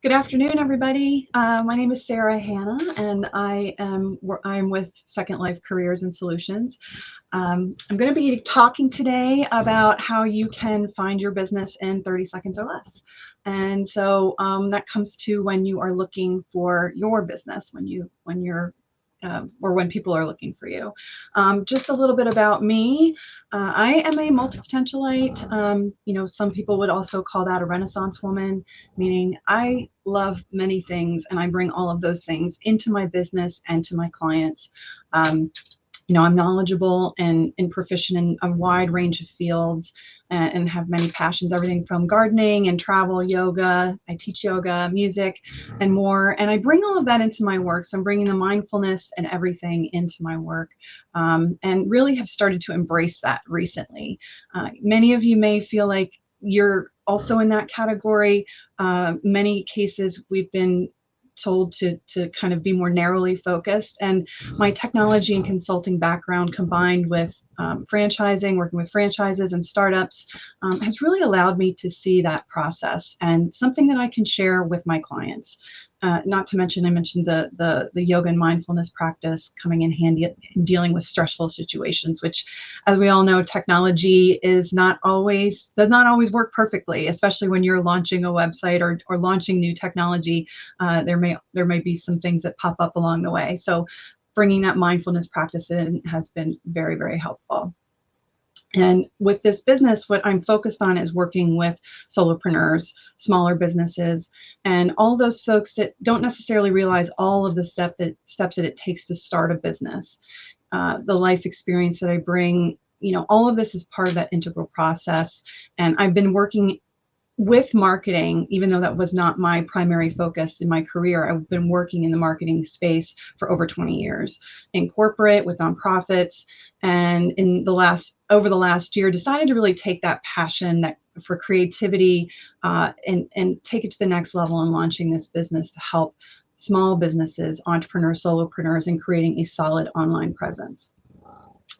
Good afternoon, everybody. My name is Sarah Hanna, and I'm with Second Life Careers and Solutions. I'm going to be talking today about how you can find your business in 30 seconds or less. And so that comes to when you are looking for your business, when people are looking for you. Just a little bit about me. I am a multi-potentialite. Some people would also call that a Renaissance woman, meaning I love many things and I bring all of those things into my business and to my clients. I'm knowledgeable and proficient in a wide range of fields and have many passions, everything from gardening and travel, yoga. I teach yoga, music, and more. And I bring all of that into my work. So I'm bringing the mindfulness and everything into my work, and really have started to embrace that recently. Many of you may feel like you're also in that category. Many cases we've been told to kind of be more narrowly focused, and my technology and consulting background combined with franchising, working with franchises and startups, has really allowed me to see that process and something that I can share with my clients. Not to mention, I mentioned the yoga and mindfulness practice coming in handy in dealing with stressful situations, which, as we all know, technology does not always work perfectly, especially when you're launching a website or launching new technology. There may be some things that pop up along the way. So bringing that mindfulness practice in has been very, very helpful. And with this business, what I'm focused on is working with solopreneurs, smaller businesses, and all those folks that don't necessarily realize all of the steps that it takes to start a business. The life experience that I bring, all of this is part of that integral process. And I've been working with marketing, even though that was not my primary focus in my career. I've been working in the marketing space for over 20 years in corporate with nonprofits, and over the last year decided to really take that passion for creativity and take it to the next level in launching this business to help small businesses, entrepreneurs, solopreneurs, in creating a solid online presence.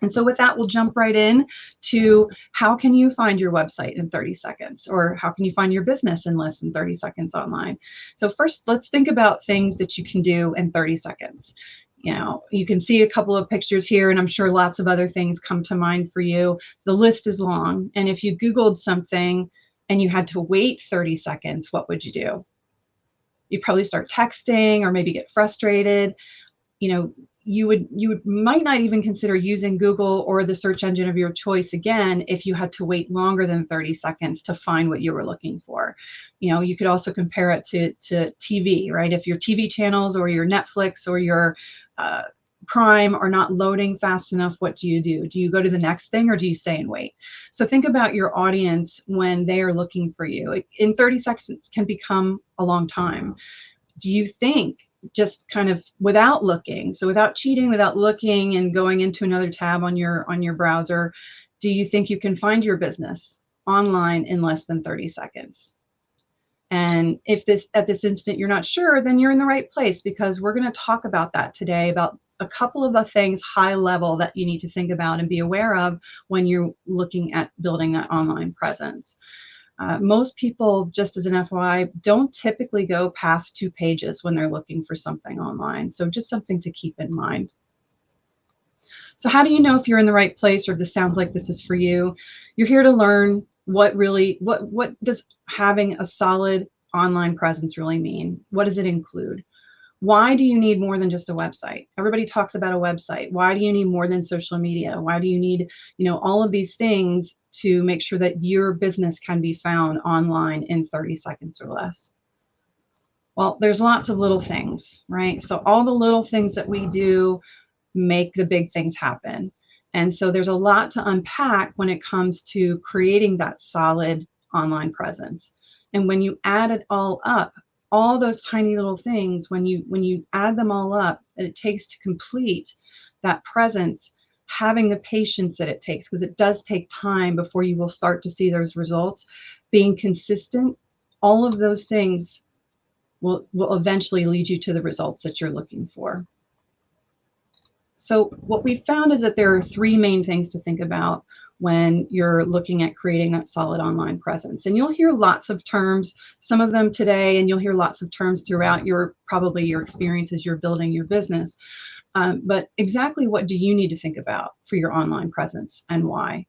And so with that, we'll jump right in to how can you find your website in 30 seconds, or how can you find your business in less than 30 seconds online? So first, let's think about things that you can do in 30 seconds. You can see a couple of pictures here, and I'm sure lots of other things come to mind for you. The list is long, and if you Googled something and you had to wait 30 seconds, what would you do? You'd probably start texting or maybe get frustrated. You might not even consider using Google or the search engine of your choice again if you had to wait longer than 30 seconds to find what you were looking for. You could also compare it to TV, right? If your TV channels or your Netflix or your Prime are not loading fast enough, what do you do? Do you go to the next thing, or do you stay and wait? So think about your audience when they are looking for you. In 30 seconds can become a long time. Do you think, just kind of without looking, so without cheating, without looking and going into another tab on your browser, do you think you can find your business online in less than 30 seconds? And if at this instant you're not sure, then you're in the right place, because we're going to talk about that today, about a couple of the things high level that you need to think about and be aware of when you're looking at building that online presence. Most people, just as an FYI, don't typically go past 2 pages when they're looking for something online. So just something to keep in mind. So how do you know if you're in the right place, or if this sounds like this is for you? You're here to learn what does having a solid online presence really mean? What does it include? Why do you need more than just a website? Everybody talks about a website. Why do you need more than social media? Why do you need, all of these things to make sure that your business can be found online in 30 seconds or less? Well, there's lots of little things, right? So all the little things that we do make the big things happen. And so there's a lot to unpack when it comes to creating that solid online presence. And when you add it all up, all those tiny little things, when you add them all up, that it takes to complete that presence, having the patience that it takes, because it does take time before you will start to see those results, being consistent, all of those things will eventually lead you to the results that you're looking for. So what we found is that there are three main things to think about when you're looking at creating that solid online presence. And you'll hear lots of terms, some of them today, and you'll hear lots of terms throughout probably your experience as you're building your business. But exactly what do you need to think about for your online presence and why?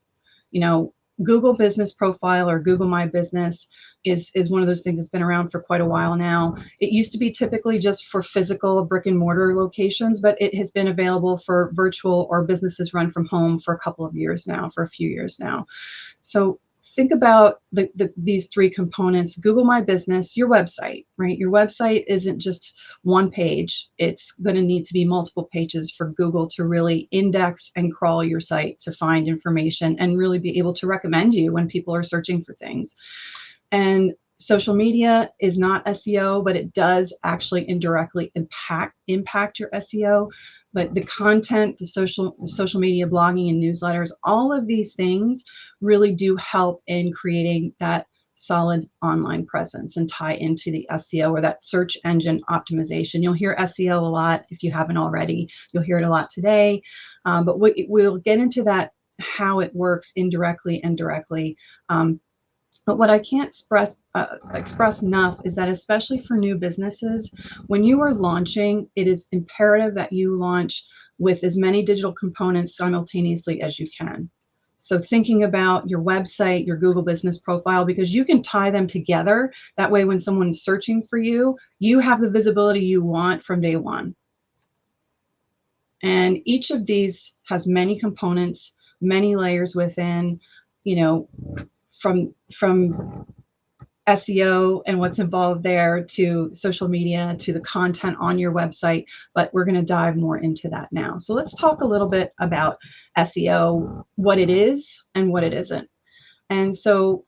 You know, Google Business Profile or Google My Business is one of those things that's been around for quite a while now. It used to be typically just for physical brick and mortar locations, but it has been available for virtual or businesses run from home for a couple of years now, for a few years now. So think about these three components. Google My Business, your website, right? Your website isn't just one page. It's going to need to be multiple pages for Google to really index and crawl your site to find information and really be able to recommend you when people are searching for things. And social media is not SEO, but it does actually indirectly impact your SEO. But the content, the social media, blogging, and newsletters, all of these things really do help in creating that solid online presence and tie into the SEO or that search engine optimization. You'll hear SEO a lot if you haven't already. You'll hear it a lot today, but we'll get into that, how it works indirectly and directly. But what I can't express enough is that, especially for new businesses, when you are launching, it is imperative that you launch with as many digital components simultaneously as you can. So thinking about your website, your Google Business Profile, because you can tie them together. That way, when someone's searching for you, you have the visibility you want from day one. And each of these has many components, many layers within, from SEO and what's involved there to social media to the content on your website, but we're going to dive more into that now. So let's talk a little bit about SEO, what it is and what it isn't. And so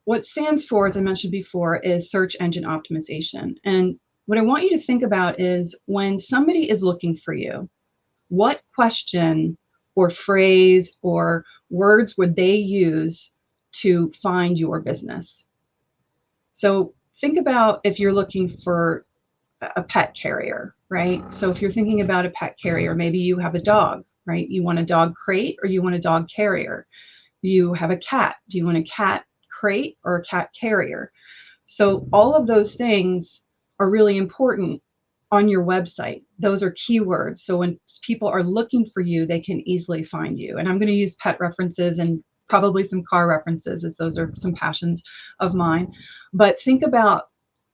what it stands for, as I mentioned before, is search engine optimization. And what I want you to think about is when somebody is looking for you, what question or phrase or words would they use to find your business? So think about if you're looking for a pet carrier, right? So if you're thinking about a pet carrier, maybe you have a dog, right? You want a dog crate or you want a dog carrier. You have a cat. Do you want a cat crate or a cat carrier? So all of those things are really important on your website. Those are keywords. So when people are looking for you, they can easily find you. And I'm going to use pet references and probably some car references, as those are some passions of mine. But think about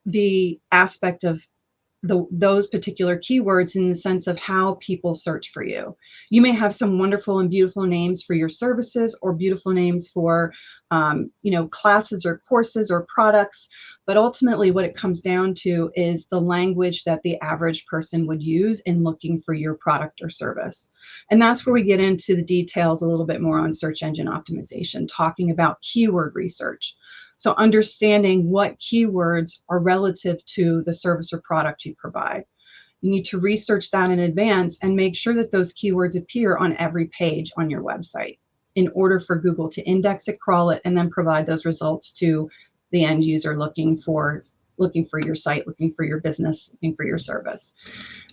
the aspect of those particular keywords in the sense of how people search for you. You may have some wonderful and beautiful names for your services or beautiful names for classes or courses or products, but ultimately what it comes down to is the language that the average person would use in looking for your product or service. And that's where we get into the details a little bit more on search engine optimization, talking about keyword research. So understanding what keywords are relative to the service or product you provide. You need to research that in advance and make sure that those keywords appear on every page on your website in order for Google to index it, crawl it, and then provide those results to the end user looking for your site, looking for your business, looking for your service.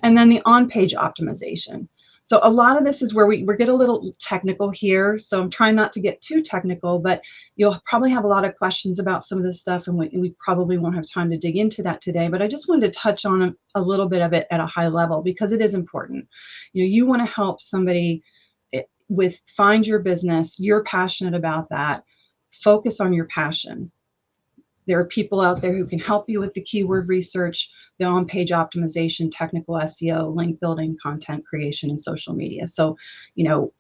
And then the on-page optimization. So a lot of this is where we get a little technical here. So I'm trying not to get too technical, but you'll probably have a lot of questions about some of this stuff, and we probably won't have time to dig into that today. But I just wanted to touch on a little bit of it at a high level because it is important. You want to help somebody with find your business. You're passionate about that. Focus on your passion. There are people out there who can help you with the keyword research, the on-page optimization, technical SEO, link building, content creation, and social media. So,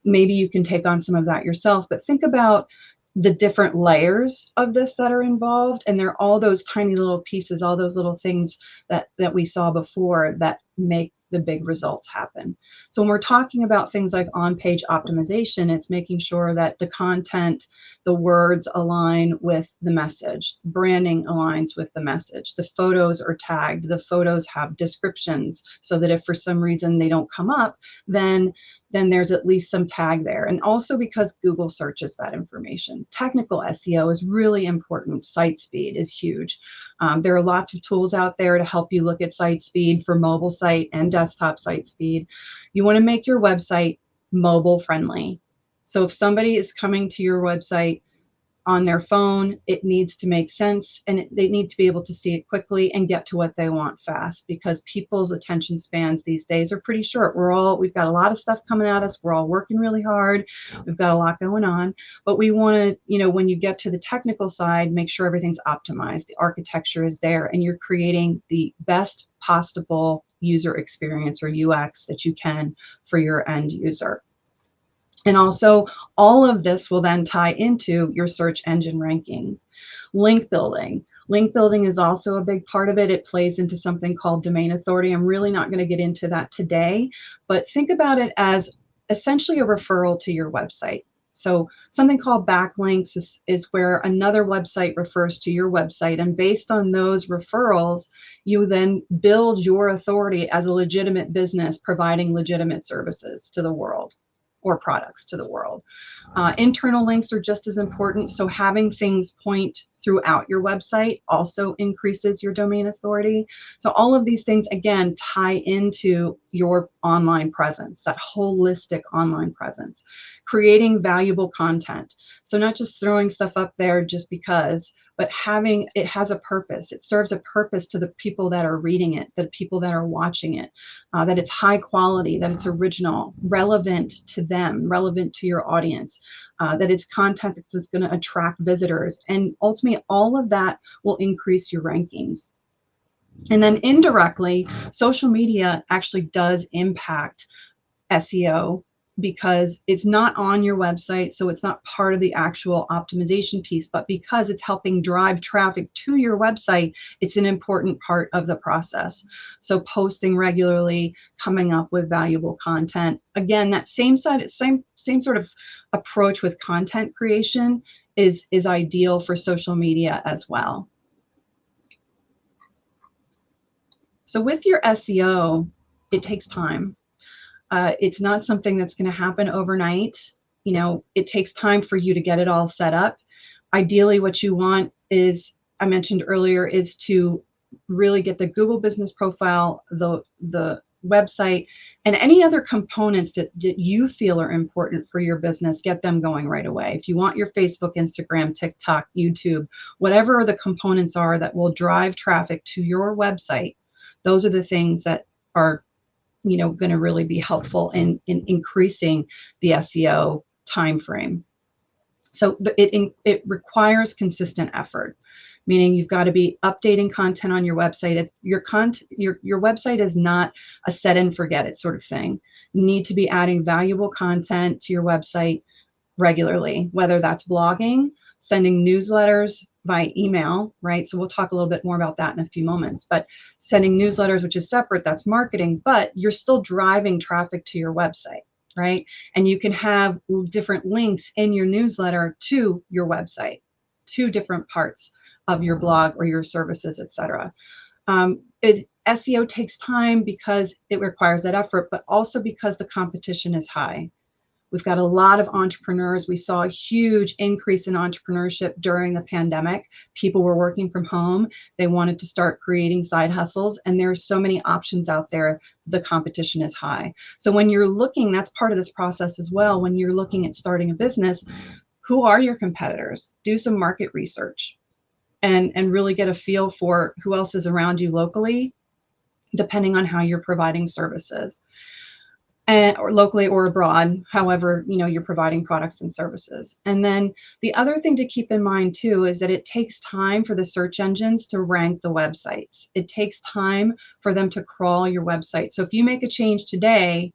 maybe you can take on some of that yourself, but think about the different layers of this that are involved. And there are all those tiny little pieces, all those little things that we saw before that make the big results happen. So when we're talking about things like on-page optimization, it's making sure that the content, the words align with the message, branding aligns with the message, the photos are tagged, the photos have descriptions so that if for some reason they don't come up, then then there's at least some tag there. And also because Google searches that information. Technical SEO is really important. Site speed is huge. There are lots of tools out there to help you look at site speed for mobile site and desktop site speed. You want to make your website mobile friendly. So if somebody is coming to your website on their phone, it needs to make sense, and they need to be able to see it quickly and get to what they want fast, because people's attention spans these days are pretty short. We've got a lot of stuff coming at us. We're all working really hard. We've got a lot going on, but we want to, when you get to the technical side, make sure everything's optimized. The architecture is there and you're creating the best possible user experience or UX that you can for your end user. And also, all of this will then tie into your search engine rankings. Link building. Link building is also a big part of it. It plays into something called domain authority. I'm really not going to get into that today, but think about it as essentially a referral to your website. So something called backlinks is where another website refers to your website, and based on those referrals, you then build your authority as a legitimate business providing legitimate services to the world, or products to the world. Internal links are just as important. So having things point throughout your website also increases your domain authority. So all of these things, again, tie into your online presence, that holistic online presence. Creating valuable content. So not just throwing stuff up there just because, but it has a purpose. It serves a purpose to the people that are reading it, the people that are watching it, that it's high quality, that it's original, relevant to them, relevant to your audience, that it's content that's going to attract visitors. And ultimately, all of that will increase your rankings. And then indirectly, social media actually does impact SEO, because it's not on your website, so it's not part of the actual optimization piece, but because it's helping drive traffic to your website, it's an important part of the process. So posting regularly, coming up with valuable content. Again, that same sort of approach with content creation is ideal for social media as well. So with your SEO, it takes time. It's not something that's going to happen overnight. It takes time for you to get it all set up. Ideally, what you want is, I mentioned earlier, is to really get the Google Business Profile, the website, and any other components that you feel are important for your business, get them going right away. If you want your Facebook, Instagram, TikTok, YouTube, whatever the components are that will drive traffic to your website, those are the things that are going to really be helpful in increasing the SEO timeframe. So it requires consistent effort, meaning you've got to be updating content on your website. Your website is not a set and forget it sort of thing. You need to be adding valuable content to your website regularly, whether that's blogging, sending newsletters by email, right? So we'll talk a little bit more about that in a few moments, but sending newsletters, which is separate, that's marketing, but you're still driving traffic to your website, right? And you can have different links in your newsletter to your website, to different parts of your blog or your services, etc. SEO takes time because it requires that effort, but also because the competition is high. We've got a lot of entrepreneurs. We saw a huge increase in entrepreneurship during the pandemic. People were working from home. They wanted to start creating side hustles, and there's so many options out there. The competition is high. So when you're looking, that's part of this process as well. When you're looking at starting a business, who are your competitors? Do some market research and really get a feel for who else is around you locally, depending on how you're providing services. Or locally or abroad, however, you're providing products and services. And then the other thing to keep in mind too is that it takes time for the search engines to rank the websites. It takes time for them to crawl your website. So if you make a change today,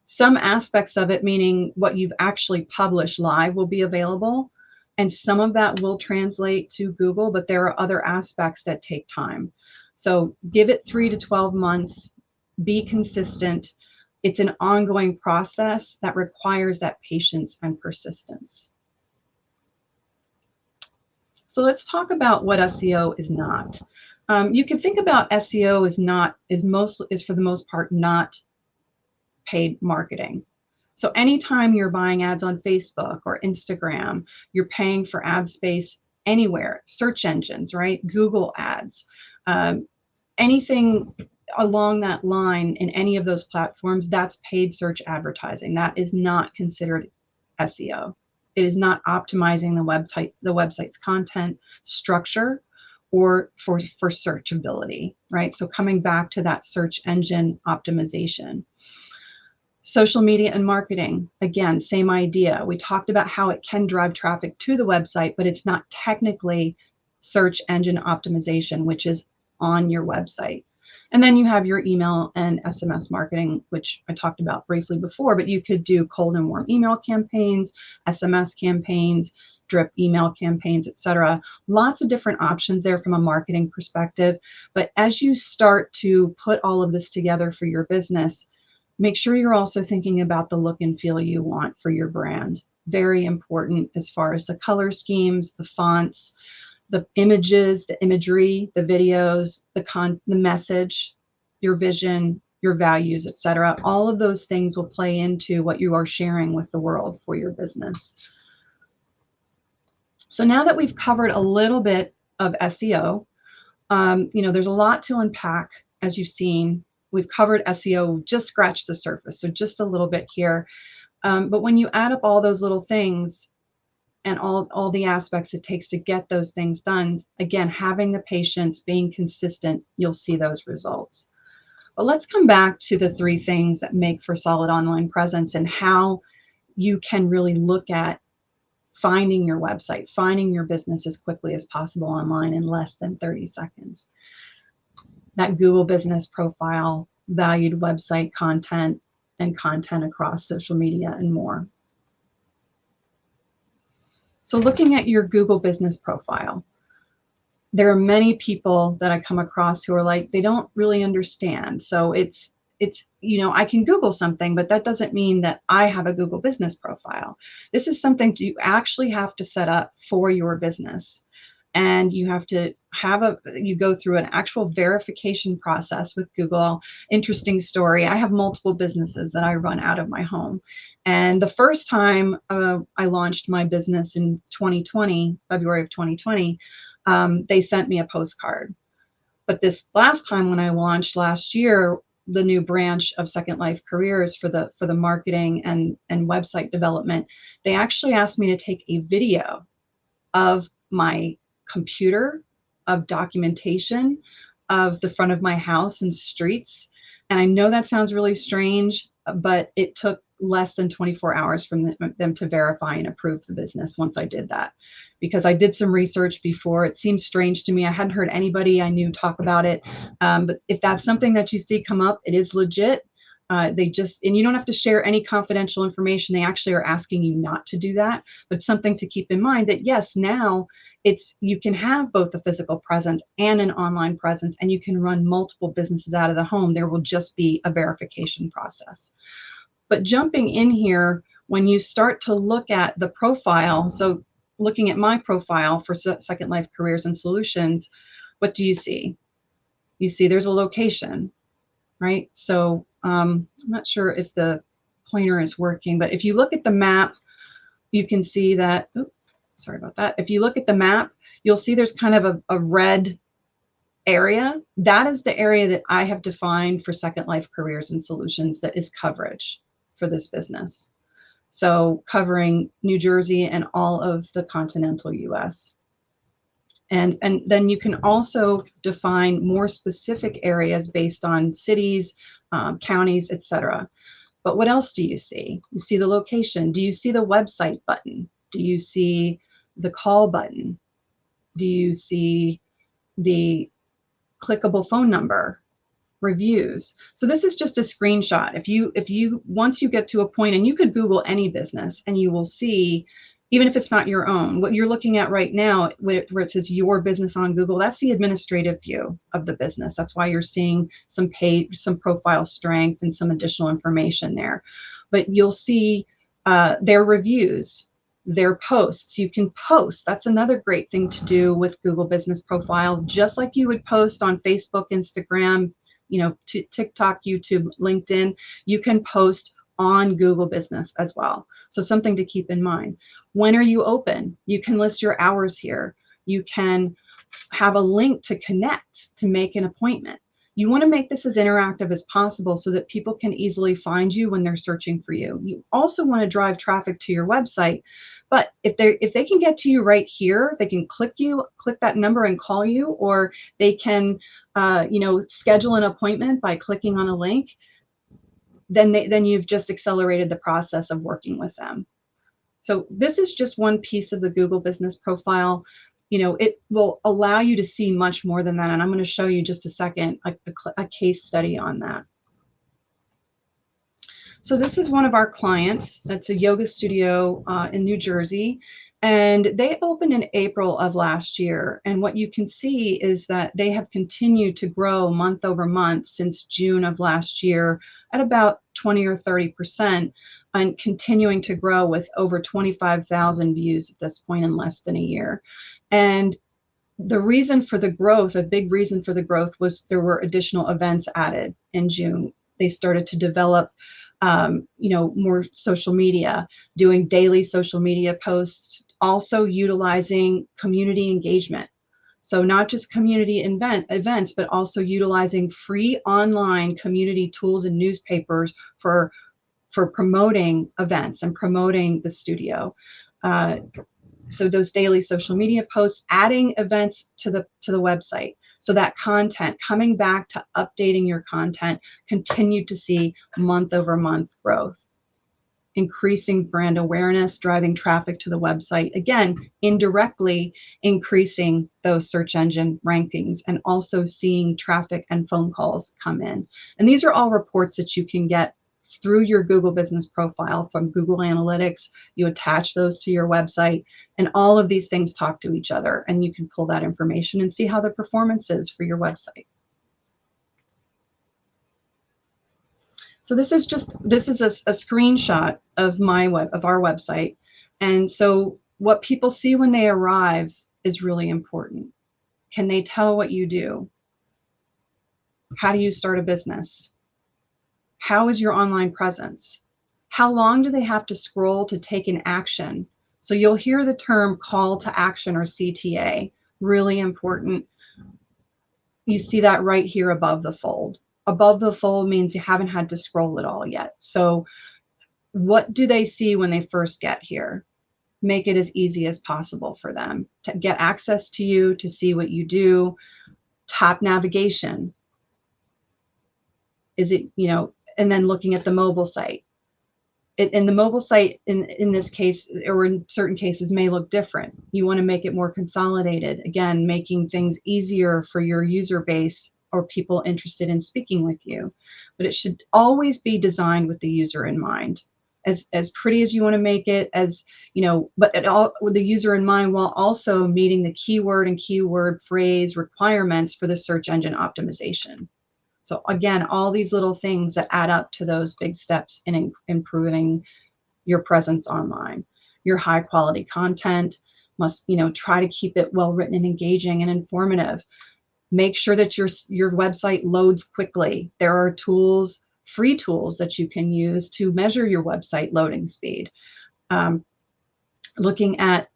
some aspects of it, meaning what you've actually published live, will be available. And some of that will translate to Google, but there are other aspects that take time. So give it 3 to 12 months, be consistent. It's an ongoing process that requires that patience and persistence. So let's talk about what SEO is not. You can think about SEO is for the most part not paid marketing. So anytime you're buying ads on Facebook or Instagram, you're paying for ad space anywhere, search engines, right? Google ads, anything along that line in any of those platforms, that's paid search advertising. That is not considered SEO. It is not optimizing the website's content structure or for searchability, right? So coming back to that search engine optimization. Social media and marketing, again, same idea. We talked about how it can drive traffic to the website, but it's not technically search engine optimization, which is on your website. And then you have your email and SMS marketing, which I talked about briefly before, but you could do cold and warm email campaigns, SMS campaigns, drip email campaigns, etc. Lots of different options there from a marketing perspective. But as you start to put all of this together for your business, make sure you're also thinking about the look and feel you want for your brand. Very important as far as the color schemes, the fonts, the images, the imagery, the videos, the message, your vision, your values, etc. All of those things will play into what you are sharing with the world for your business. So now that we've covered a little bit of SEO, there's a lot to unpack, as you've seen. We've covered SEO, just scratched the surface, so just a little bit here. But when you add up all those little things and all the aspects it takes to get those things done, again, having the patience, being consistent, you'll see those results. But let's come back to the 3 things that make for solid online presence and how you can really look at finding your website, finding your business as quickly as possible online in less than 30 seconds. That Google business profile, valued website content, and content across social media and more. So looking at your Google business profile, there are many people that I come across who are like, they don't really understand. So it's I can Google something, but that doesn't mean that I have a Google business profile. This is something you actually have to set up for your business. And you have to you go through an actual verification process with Google. Interesting story. I have multiple businesses that I run out of my home. And the first time I launched my business in 2020, February of 2020, they sent me a postcard. But this last time when I launched last year, the new branch of Second Life Careers for the marketing and website development, they actually asked me to take a video of my computer, of documentation of the front of my house and streets. And I know that sounds really strange, but it took less than 24 hours from them to verify and approve the business once I did that. Because I did some research before. It seemed strange to me. I hadn't heard anybody I knew talk about it. But if that's something that you see come up, it is legit. And you don't have to share any confidential information. They actually are asking you not to do that, but something to keep in mind that yes, now you can have both a physical presence and an online presence, and you can run multiple businesses out of the home. There will just be a verification process. But jumping in here, when you start to look at the profile, so looking at my profile for Second Life Careers and Solutions, what do you see? You see there's a location, right? So I'm not sure if the pointer is working, but if you look at the map, you can see that, sorry about that. If you look at the map, you'll see there's kind of a red area. That is the area that I have defined for Second Life Careers and Solutions that is coverage for this business. So covering New Jersey and all of the continental US. And then you can also define more specific areas based on cities, counties, etc. But what else do you see? You see the location. Do you see the website button? Do you see the call button? Do you see the clickable phone number? Reviews. So this is just a screenshot. If you once you get to a point, and you could Google any business and you will see, even if it's not your own, what you're looking at right now where it says your business on Google, that's the administrative view of the business. That's why you're seeing some profile strength and some additional information there. But you'll see their reviews, their posts. You can post. That's another great thing to do with Google Business Profile, just like you would post on Facebook, Instagram, TikTok, YouTube, LinkedIn. You can post on Google Business as well. So something to keep in mind. When are you open? You can list your hours here. You can have a link to connect to make an appointment. You want to make this as interactive as possible so that people can easily find you when they're searching for you. You also want to drive traffic to your website, but if they can get to you right here, they can click that number and call you, or they can schedule an appointment by clicking on a link. Then you've just accelerated the process of working with them. So this is just one piece of the Google Business Profile. It will allow you to see much more than that, and I'm going to show you just a second a case study on that. So this is one of our clients. It's a yoga studio in New Jersey, and they opened in April of last year. And what you can see is that they have continued to grow month over month since June of last year at about 20 or 30%, and continuing to grow with over 25,000 views at this point in less than a year. And the reason for the growth, a big reason for the growth, was there were additional events added in June. They started to develop more social media, doing daily social media posts, also utilizing community engagement. So not just community events, but also utilizing free online community tools and newspapers for promoting events and promoting the studio. So those daily social media posts, adding events to the website. So that content, coming back to updating your content, continued to see month over month growth. Increasing brand awareness, driving traffic to the website, again, indirectly increasing those search engine rankings, and also seeing traffic and phone calls come in. And these are all reports that you can get through your Google Business Profile from Google Analytics. You attach those to your website, and all of these things talk to each other, and you can pull that information and see how the performance is for your website. So this is a screenshot of our website. And so what people see when they arrive is really important. Can they tell what you do? How do you start a business? How is your online presence? How long do they have to scroll to take an action? So you'll hear the term call to action, or CTA, really important. You see that right here above the fold. Above the fold means you haven't had to scroll at all yet. So what do they see when they first get here? Make it as easy as possible for them to get access to you, to see what you do. Top navigation. Is it, and then looking at the mobile site. And the mobile site in this case, or in certain cases, may look different. You want to make it more consolidated. Again, making things easier for your user base or people interested in speaking with you. But it should always be designed with the user in mind. As pretty as you want to make it, but all with the user in mind, while also meeting the keyword and keyword phrase requirements for the search engine optimization. So again, all these little things that add up to those big steps in improving your presence online. Your high quality content must, try to keep it well written and engaging and informative. Make sure that your website loads quickly. There are tools, free tools that you can use to measure your website loading speed. Looking at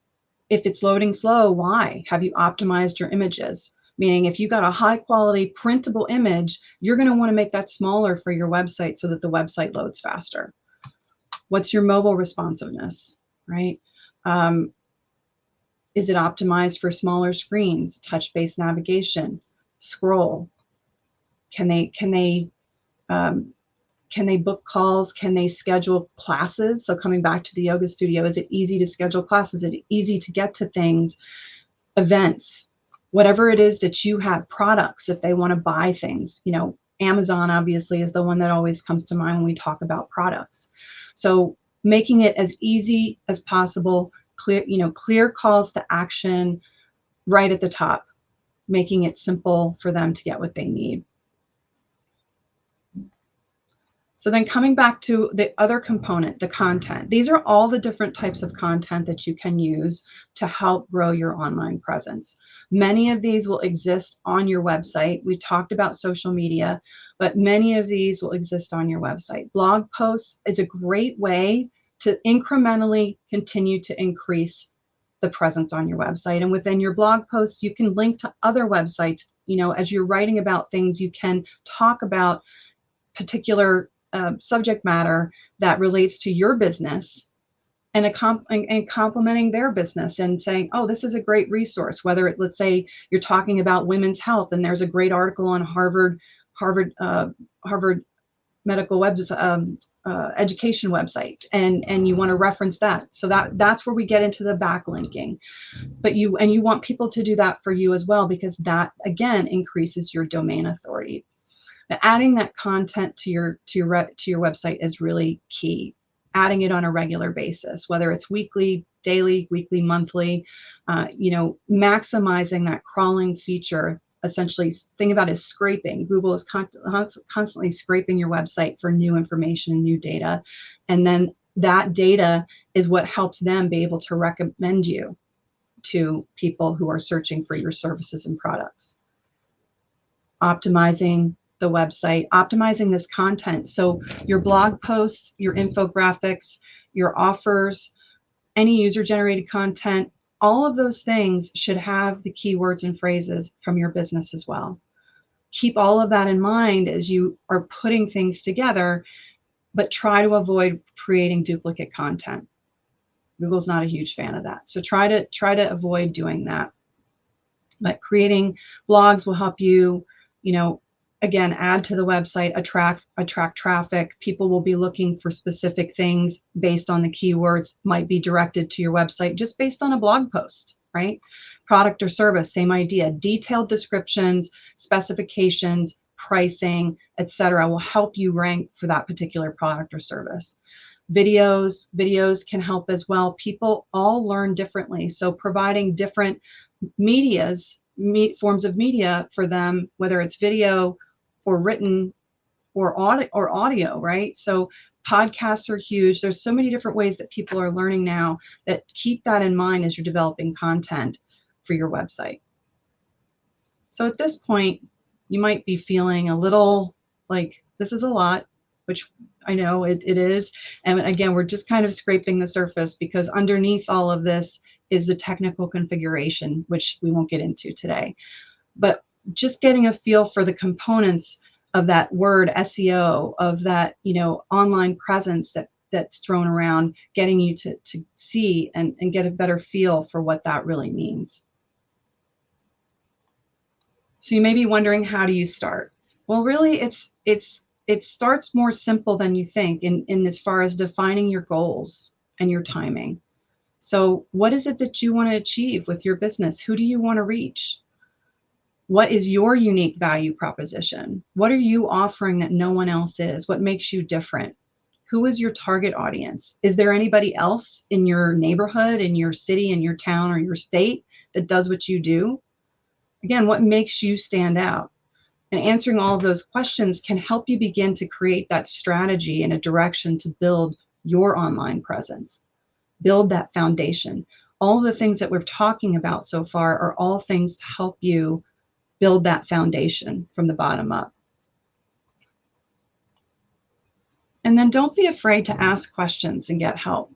if it's loading slow, why? Have you optimized your images? Meaning if you got a high quality printable image, you're going to want to make that smaller for your website so that the website loads faster. What's your mobile responsiveness, right? Is it optimized for smaller screens, touch-based navigation, scroll? Can they book calls? Can they schedule classes? So coming back to the yoga studio, is it easy to schedule classes? Is it easy to get to things, events? Whatever it is that you have, products, if they want to buy things, Amazon obviously is the one that always comes to mind when we talk about products. So making it as easy as possible, clear calls to action right at the top, making it simple for them to get what they need. So then coming back to the other component, the content. These are all the different types of content that you can use to help grow your online presence. Many of these will exist on your website. We talked about social media, but many of these will exist on your website. Blog posts is a great way to incrementally continue to increase the presence on your website. And within your blog posts, you can link to other websites. As you're writing about things, you can talk about particular subject matter that relates to your business and complimenting their business and saying, oh, this is a great resource. Whether let's say you're talking about women's health and there's a great article on Harvard medical education website, and you want to reference that. So that's where we get into the backlinking. But you want people to do that for you as well, because that again increases your domain authority. Adding that content to your website is really key. Adding it on a regular basis, whether it's weekly, daily, weekly, monthly, maximizing that crawling feature. Essentially, think about it as scraping. Google is constantly scraping your website for new information, new data, and then that data is what helps them be able to recommend you to people who are searching for your services and products. Optimizing the website, optimizing this content. So your blog posts, your infographics, your offers, any user-generated content, all of those things should have the keywords and phrases from your business as well. Keep all of that in mind as you are putting things together, but try to avoid creating duplicate content. Google's not a huge fan of that. So try to avoid doing that. But creating blogs will help you, again, add to the website, attract traffic. People will be looking for specific things based on the keywords, might be directed to your website just based on a blog post, right? Product or service, same idea. Detailed descriptions, specifications, pricing, etc. will help you rank for that particular product or service. Videos can help as well. People all learn differently. So providing different forms of media for them, whether it's video or written or audio, right? So podcasts are huge. There's so many different ways that people are learning now, that keep that in mind as you're developing content for your website. So at this point, you might be feeling a little like this is a lot, which I know it is. And again, we're just kind of scraping the surface, because underneath all of this is the technical configuration, which we won't get into today. But just getting a feel for the components of that word SEO, of that online presence that's thrown around, getting you to see and get a better feel for what that really means. So you may be wondering, how do you start? Well, really, it starts more simple than you think in as far as defining your goals and your timing. So what is it that you want to achieve with your business? Who do you want to reach? What is your unique value proposition? What are you offering that no one else is? What makes you different? Who is your target audience? Is there anybody else in your neighborhood, in your city, in your town, or your state that does what you do? Again, what makes you stand out? And answering all of those questions can help you begin to create that strategy and a direction to build your online presence, build that foundation. All the things that we're talking about so far are all things to help you build that foundation from the bottom up. And then don't be afraid to ask questions and get help.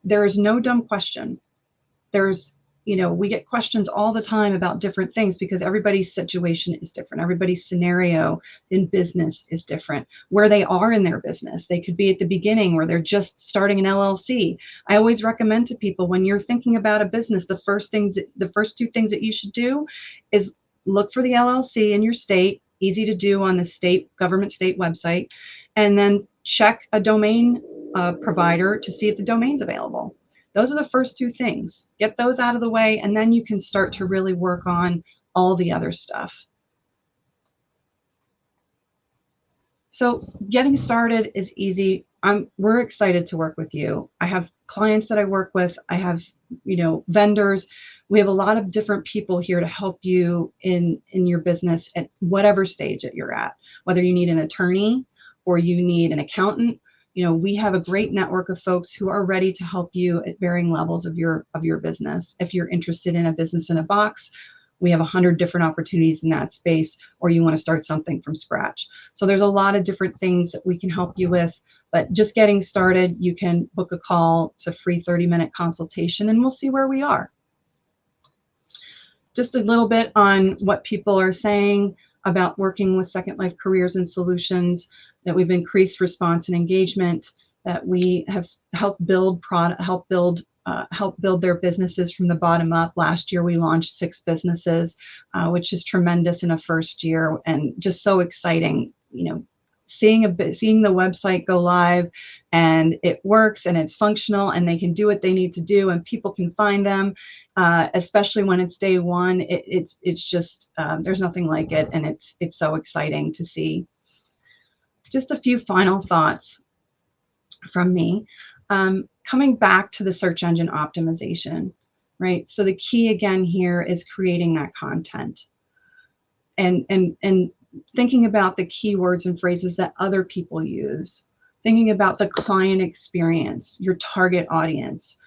There is no dumb question. We get questions all the time about different things, because everybody's situation is different. Everybody's scenario in business is different. Where they are in their business, they could be at the beginning where they're just starting an LLC. I always recommend to people, when you're thinking about a business, the first two things that you should do is look for the LLC in your state, easy to do on the government state website, and then check a domain provider to see if the domain's available. Those are the first two things. Get those out of the way, and then you can start to really work on all the other stuff. So getting started is easy. We're excited to work with you. I have clients that I work with. I have, vendors. We have a lot of different people here to help you in your business at whatever stage that you're at, whether you need an attorney, or you need an accountant, we have a great network of folks who are ready to help you at varying levels of your business. If you're interested in a business in a box, we have 100 different opportunities in that space, or you want to start something from scratch. So there's a lot of different things that we can help you with. But just getting started, you can book a call. It's a free 30-minute consultation, and we'll see where we are. Just a little bit on what people are saying about working with Second Life Careers and Solutions, that we've increased response and engagement, that we have helped build help build their businesses from the bottom up. Last year we launched 6 businesses, which is tremendous in a first year, and just so exciting, seeing the website go live and it works and it's functional and they can do what they need to do and people can find them, especially when it's day one. It's just there's nothing like it, and it's so exciting to see. Just a few final thoughts from me. Coming back to the search engine optimization, right? So the key again here is creating that content and thinking about the keywords and phrases that other people use, thinking about the client experience, your target audience,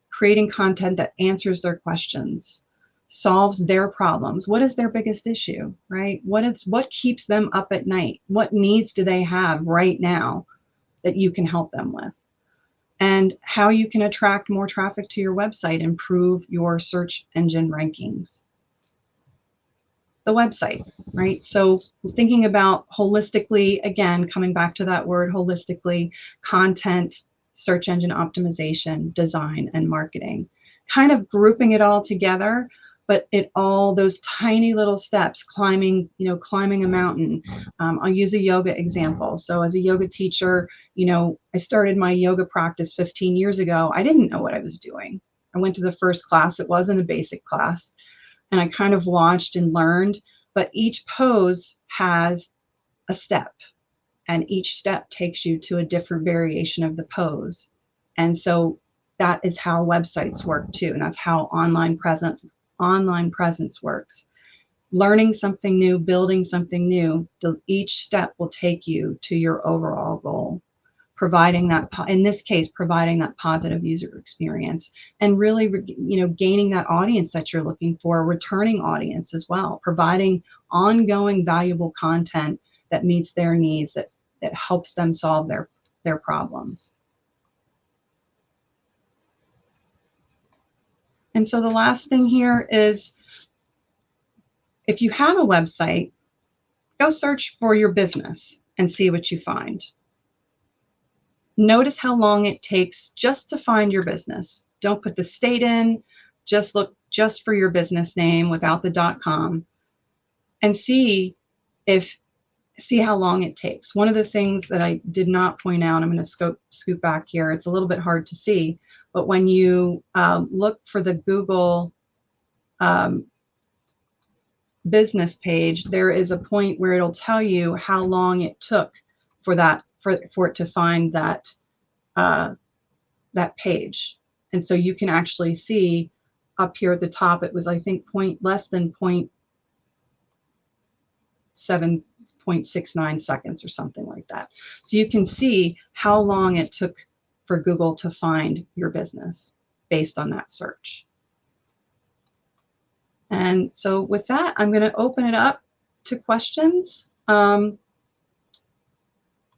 creating content that answers their questions, solves their problems. What is their biggest issue, right? What keeps them up at night? What needs do they have right now that you can help them with? And how you can attract more traffic to your website, improve your search engine rankings. The website, right? So thinking about holistically, again, coming back to that word holistically, content, search engine optimization, design, and marketing, kind of grouping it all together, but all those tiny little steps, climbing a mountain. I'll use a yoga example. So as a yoga teacher, I started my yoga practice 15 years ago. I didn't know what I was doing. I went to the first class. It wasn't a basic class. And I kind of watched and learned, but each pose has a step, and each step takes you to a different variation of the pose. And so that is how websites work too, and that's how online presence works. Learning something new, building something new, each step will take you to your overall goal. Providing that, in this case, providing that positive user experience, and really, gaining that audience that you're looking for, returning audience as well, providing ongoing valuable content that meets their needs, that helps them solve their problems. And so the last thing here is, if you have a website, go search for your business and see what you find. Notice how long it takes just to find your business. Don't put the state in, just look just for your business name without the .com, and see how long it takes. One of the things that I did not point out, I'm going to scoot back here, it's a little bit hard to see, but when you look for the Google business page, there is a point where it'll tell you how long it took for it to find that page. And so you can actually see up here at the top, it was, I think, less than 0.69 seconds or something like that. So you can see how long it took for Google to find your business based on that search. And so with that, I'm going to open it up to questions.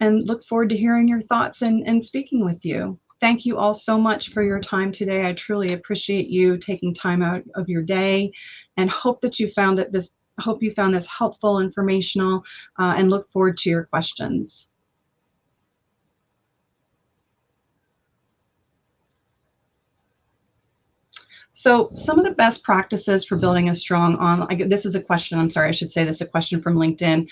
And look forward to hearing your thoughts and speaking with you. Thank you all so much for your time today. I truly appreciate you taking time out of your day, and hope you found this helpful, informational, and look forward to your questions. So some of the best practices for building a strong online, this is a question, I'm sorry, I should say this is a question from LinkedIn.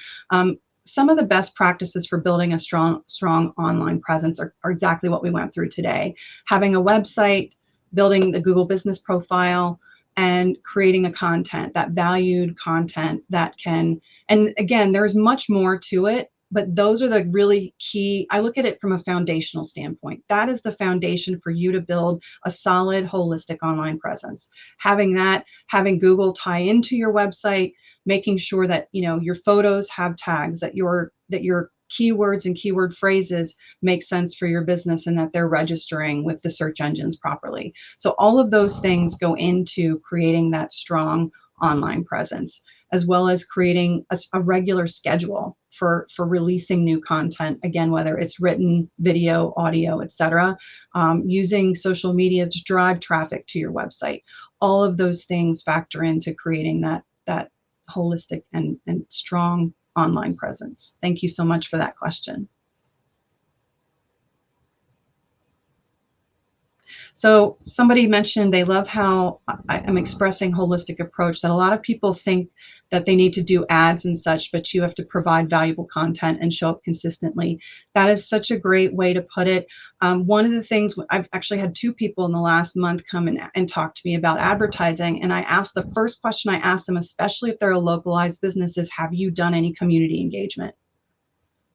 Some of the best practices for building a strong online presence are exactly what we went through today. Having a website, building the Google business profile, and creating the content, that valued content that can, and again, there's much more to it, but those are the really key. I look at it from a foundational standpoint. That is the foundation for you to build a solid, holistic online presence. Having Google tie into your website, making sure that your photos have tags, that your keywords and keyword phrases make sense for your business and that they're registering with the search engines properly. So all of those things go into creating that strong online presence, as well as creating a regular schedule for releasing new content, again, whether it's written, video, audio, etc., using social media to drive traffic to your website. All of those things factor into creating that holistic and strong online presence. Thank you so much for that question. So somebody mentioned they love how I'm expressing holistic approach, that a lot of people think that they need to do ads and such, but you have to provide valuable content and show up consistently. That is such a great way to put it. One of the things, I've actually had 2 people in the last month come and talk to me about advertising, and I asked, the first question I asked them, especially if they're a localized business, is, have you done any community engagement?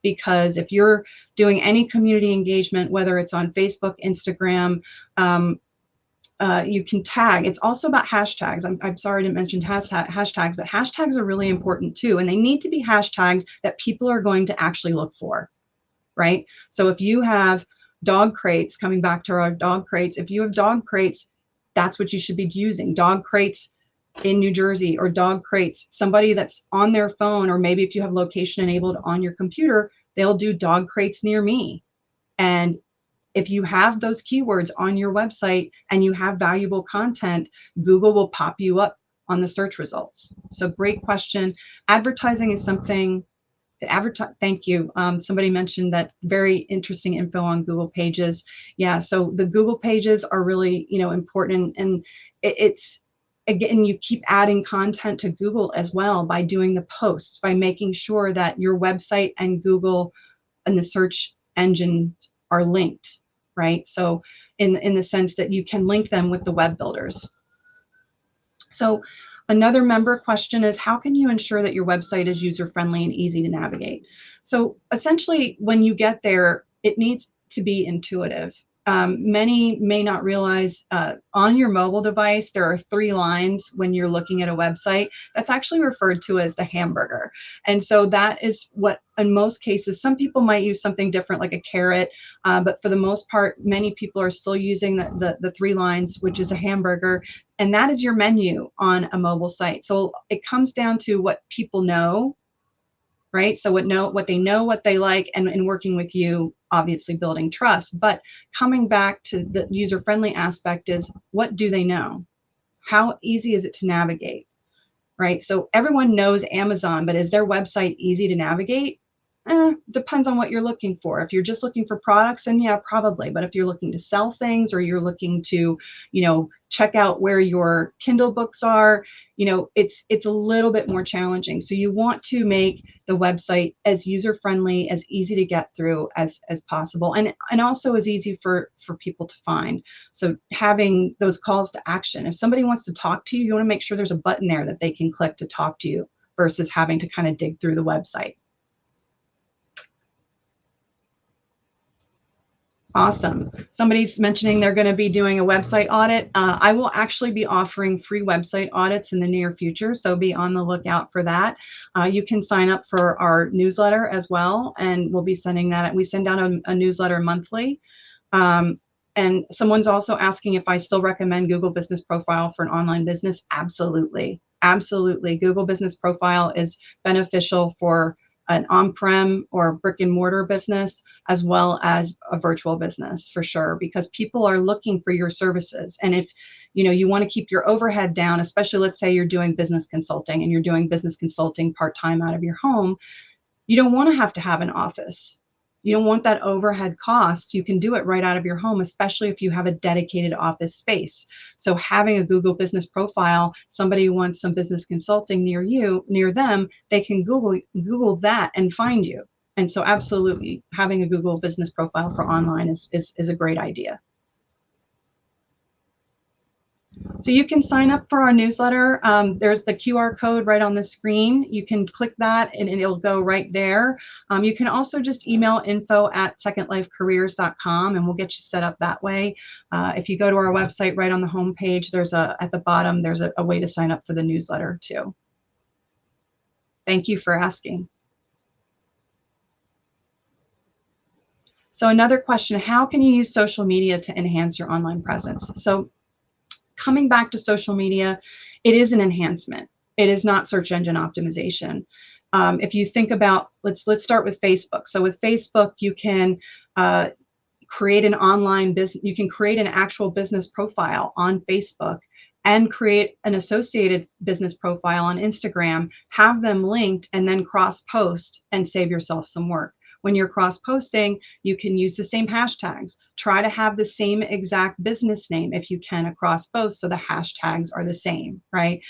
Because if you're doing any community engagement, whether it's on Facebook, Instagram, you can tag. It's also about hashtags. I'm sorry I didn't mention hashtags, but hashtags are really important too. And they need to be hashtags that people are going to actually look for, right? So if you have dog crates, coming back to our dog crates, if you have dog crates, that's what you should be using. Dog crates in New Jersey, or dog crates, somebody that's on their phone, or maybe if you have location enabled on your computer, they'll do dog crates near me. And if you have those keywords on your website and you have valuable content, Google will pop you up on the search results. So great question. Advertising is something, thank you. Somebody mentioned that very interesting info on Google Pages. Yeah, so the Google Pages are really, important, and it's, again, you keep adding content to Google as well by doing the posts, by making sure that your website and Google and the search engines are linked, right? So in the sense that you can link them with the web builders. So another member question is, how can you ensure that your website is user-friendly and easy to navigate? So essentially, when you get there, it needs to be intuitive. Many may not realize on your mobile device, there are 3 lines when you're looking at a website. That's actually referred to as the hamburger. And so that is what, in most cases, some people might use something different like a carrot, but for the most part, many people are still using the 3 lines, which is a hamburger. And that is your menu on a mobile site. So it comes down to what people know, right? So what they know, what they like, and working with you, obviously building trust. But coming back to the user-friendly aspect is, what do they know? How easy is it to navigate, right? So everyone knows Amazon, but is their website easy to navigate? Depends on what you're looking for. If you're just looking for products, then yeah, probably. But if you're looking to sell things, or you're looking to, check out where your Kindle books are, it's a little bit more challenging. So you want to make the website as user-friendly, as easy to get through as possible, and also as easy for people to find. So having those calls to action. If somebody wants to talk to you, you want to make sure there's a button there that they can click to talk to you, versus having to kind of dig through the website. Awesome. Somebody's mentioning they're going to be doing a website audit. I will actually be offering free website audits in the near future, so be on the lookout for that. You can sign up for our newsletter as well, and we'll be sending that. We send out a newsletter monthly. And someone's also asking if I still recommend Google Business Profile for an online business. Absolutely. Absolutely. Google Business Profile is beneficial for an on-prem or brick and mortar business, as well as a virtual business, for sure, because people are looking for your services. And if you want to keep your overhead down, especially let's say you're doing business consulting and you're doing business consulting part-time out of your home, you don't want to have an office. You don't want that overhead cost. You can do it right out of your home, especially if you have a dedicated office space. So having a Google Business Profile, somebody who wants some business consulting near them, they can Google that and find you. And so absolutely, having a Google Business Profile for online is a great idea. So you can sign up for our newsletter. There's the QR code right on the screen. You can click that and it'll go right there. You can also just email info@secondlifecareers.com and we'll get you set up that way. If you go to our website, right on the home page, at the bottom, there's a way to sign up for the newsletter too. Thank you for asking. So another question, how can you use social media to enhance your online presence? So coming back to social media, it is an enhancement. It is not search engine optimization. If you think about, let's start with Facebook. So with Facebook, you can create an online business. You can create an actual business profile on Facebook and create an associated business profile on Instagram, have them linked, and then cross post and save yourself some work. When you're cross posting, you can use the same hashtags. Try to have the same exact business name if you can across both, so the hashtags are the same, right?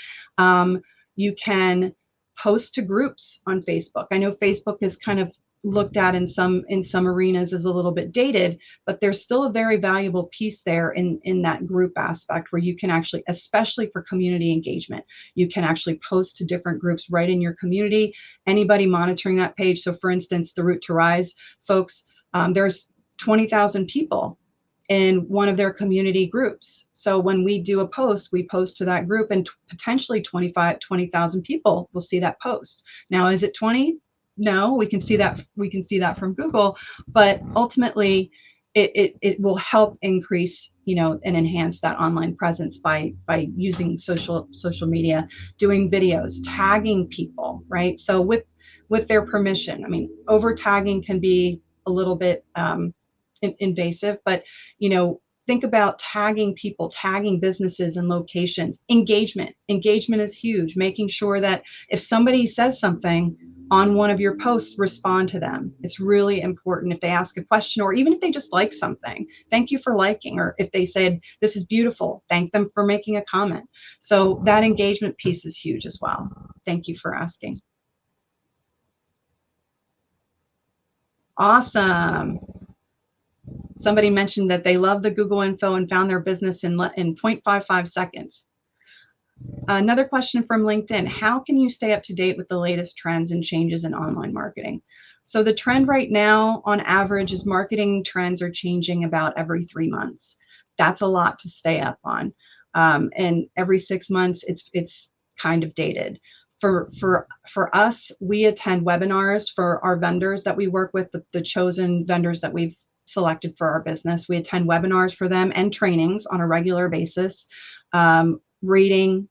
You can post to groups on Facebook. I know Facebook is kind of looked at in some arenas as a little bit dated, but there's still a very valuable piece there in that group aspect, where you can actually, especially for community engagement, you can actually post to different groups right in your community. Anybody monitoring that page, so for instance, the Root to Rise folks, there's 20,000 people in one of their community groups. So when we do a post, we post to that group, and potentially 20,000 people will see that post. Now, is it 20? No, we can see that from Google, but ultimately it will help increase, and enhance that online presence by using social media, doing videos, tagging people, right? So with their permission. I mean, over tagging can be a little bit invasive, but think about tagging people, tagging businesses and locations. Engagement is huge. Making sure that if somebody says something on one of your posts, respond to them. It's really important. If they ask a question, or even if they just like something, thank you for liking. Or if they said, this is beautiful, thank them for making a comment. So that engagement piece is huge as well. Thank you for asking. Awesome. Somebody mentioned that they love the Google info and found their business in 0.55 seconds. Another question from LinkedIn, how can you stay up to date with the latest trends and changes in online marketing? So the trend right now, on average, is marketing trends are changing about every 3 months. That's a lot to stay up on. And every 6 months, it's kind of dated. For us, we attend webinars for our vendors that we work with, the chosen vendors that we've selected for our business. We attend webinars for them and trainings on a regular basis. Reading,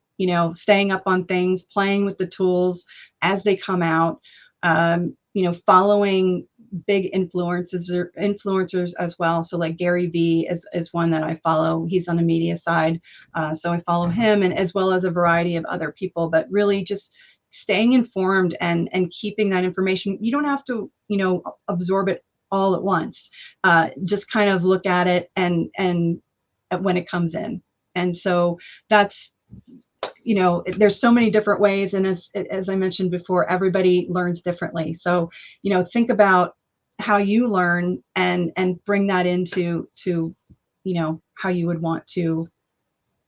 staying up on things, playing with the tools as they come out, following big influencers as well. So like Gary Vee is one that I follow. He's on the media side. So I follow him, and as well as a variety of other people, but really just staying informed and keeping that information. You don't have to, absorb it all at once. Just kind of look at it and when it comes in. And so that's, there's so many different ways. And as I mentioned before, everybody learns differently. So, think about how you learn and bring that into how you would want to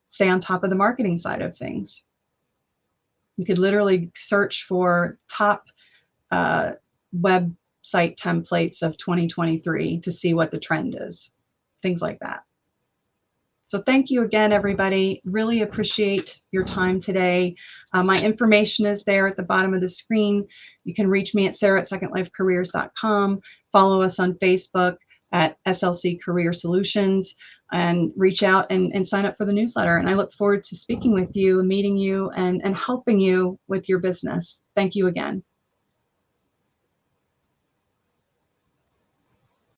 stay on top of the marketing side of things. You could literally search for top website templates of 2023 to see what the trend is, things like that. So thank you again, everybody. Really appreciate your time today. My information is there at the bottom of the screen. You can reach me at sarah@secondlifecareers.com. Follow us on Facebook at SLC Career Solutions, and reach out and sign up for the newsletter. And I look forward to speaking with you, meeting you, and helping you with your business. Thank you again.